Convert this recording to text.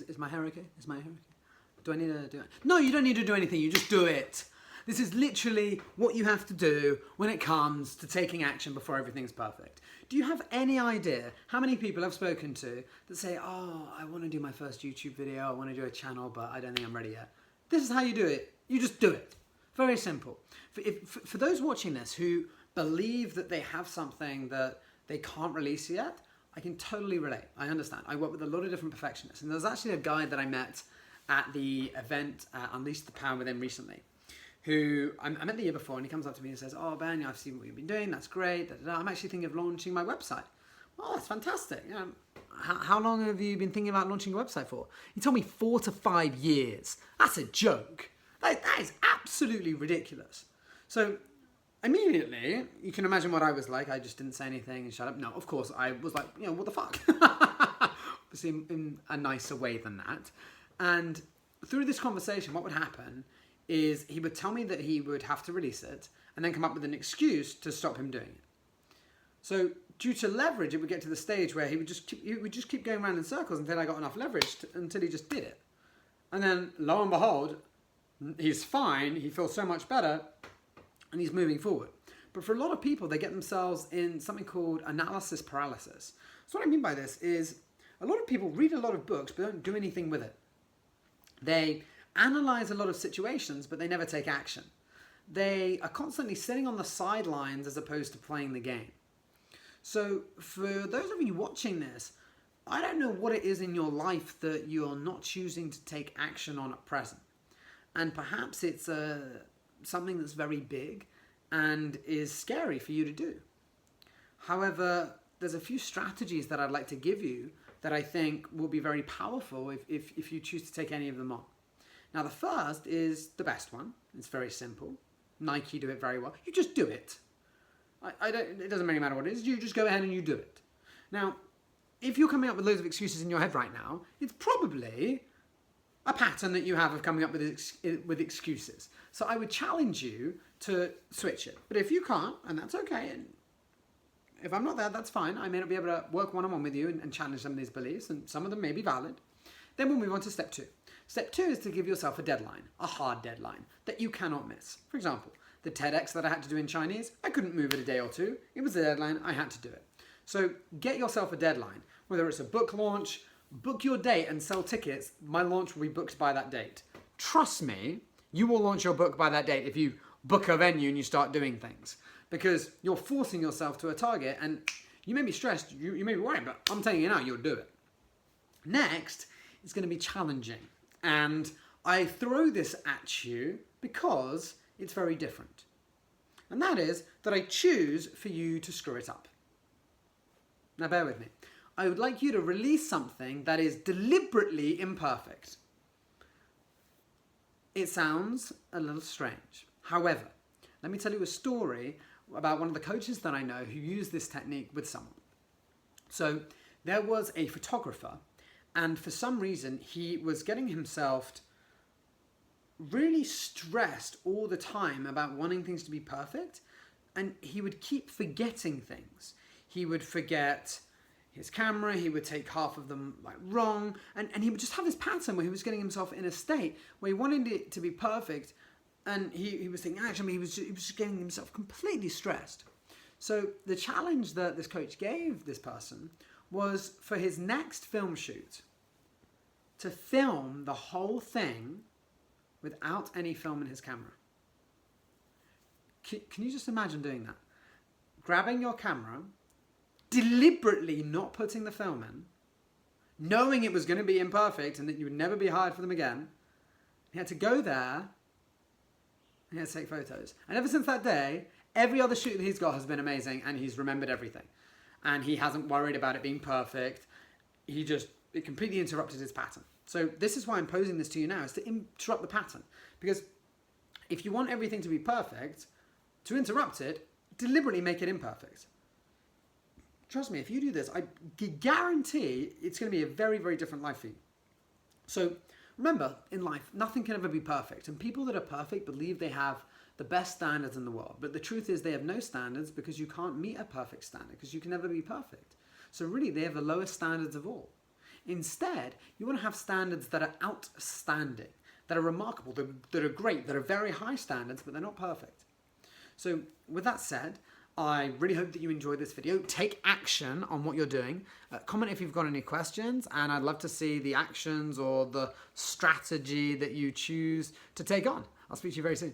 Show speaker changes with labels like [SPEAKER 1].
[SPEAKER 1] Is my hair okay? Is my hair okay? Do I need to do it? No, you don't need to do anything. You just do it. This is literally what you have to do when it comes to taking action before everything's perfect. Do you have any idea how many people I've spoken to that say, oh, I want to do my first YouTube video, I want to do a channel, but I don't think I'm ready yet? This is how you do it. You just do it. Very simple. For those watching this who believe that they have something that they can't release yet, I can totally relate. I understand. I work with a lot of different perfectionists. And there was actually a guy that I met at the event Unleash the Power Within recently, who I met the year before, and he comes up to me and says, oh, Ben, I've seen what you've been doing. That's great. I'm actually thinking of launching my website. Oh, that's fantastic. How long have you been thinking about launching a website for? He told me 4 to 5 years. That's a joke. That is absolutely ridiculous. So immediately, you can imagine what I was like. I just didn't say anything and shut up. No, of course, I was like, what the fuck? Obviously in a nicer way than that. And through this conversation, what would happen is he would tell me that he would have to release it and then come up with an excuse to stop him doing it. So due to leverage, it would get to the stage where he would just keep going around in circles until I got enough leverage until he just did it. And then lo and behold, he's fine, he feels so much better, and he's moving forward. But for a lot of people, they get themselves in something called analysis paralysis. So what I mean by this is a lot of people read a lot of books but don't do anything with it. They analyze a lot of situations, but they never take action. They are constantly sitting on the sidelines as opposed to playing the game. So for those of you watching this, I don't know what it is in your life that you're not choosing to take action on at present. And perhaps it's something that's very big and is scary for you to do. However, there's a few strategies that I'd like to give you that I think will be very powerful if you choose to take any of them on. Now, the first is the best one. It's very simple. Nike do it very well. You just do it. It doesn't really matter what it is. You just go ahead and you do it. Now, if you're coming up with loads of excuses in your head right now, it's probably a pattern that you have of coming up with excuses. So I would challenge you to switch it. But if you can't, and that's okay, and if I'm not there, that's fine. I may not be able to work one-on-one with you and challenge some of these beliefs, and some of them may be valid. Then we'll move on to step 2. Step 2 is to give yourself a deadline, a hard deadline that you cannot miss. For example, the TEDx that I had to do in Chinese, I couldn't move it a day or two. It was a deadline, I had to do it. So get yourself a deadline, whether it's a book launch, book your date and sell tickets. My launch will be booked by that date. Trust me, you will launch your book by that date if you book a venue and you start doing things, because you're forcing yourself to a target, and you may be stressed, you may be worried, but I'm telling you now, you'll do it. Next, it's going to be challenging. And I throw this at you because it's very different. And that is that I choose for you to screw it up. Now bear with me. I would like you to release something that is deliberately imperfect. It sounds a little strange. However, let me tell you a story about one of the coaches that I know who used this technique with someone. So there was a photographer, and for some reason he was getting himself really stressed all the time about wanting things to be perfect, and he would keep forgetting things. He would forget his camera, he would take half of them wrong, and he would just have this pattern where he was getting himself in a state where he wanted it to be perfect, and he was taking action, but he was just getting himself completely stressed. So the challenge that this coach gave this person was for his next film shoot to film the whole thing without any film in his camera. Can you just imagine doing that? Grabbing your camera, deliberately not putting the film in, knowing it was going to be imperfect and that you would never be hired for them again. He had to go there and he had to take photos. And ever since that day, every other shoot that he's got has been amazing, and he's remembered everything. And he hasn't worried about it being perfect. It completely interrupted his pattern. So this is why I'm posing this to you now, is to interrupt the pattern. Because if you want everything to be perfect, to interrupt it, deliberately make it imperfect. Trust me, if you do this, I guarantee it's going to be a very, very different life for you. So remember, in life, nothing can ever be perfect. And people that are perfect believe they have the best standards in the world. But the truth is they have no standards, because you can't meet a perfect standard, because you can never be perfect. So really, they have the lowest standards of all. Instead, you want to have standards that are outstanding, that are remarkable, that are great, that are very high standards, but they're not perfect. So with that said, I really hope that you enjoyed this video. Take action on what you're doing. Comment if you've got any questions, and I'd love to see the actions or the strategy that you choose to take on. I'll speak to you very soon.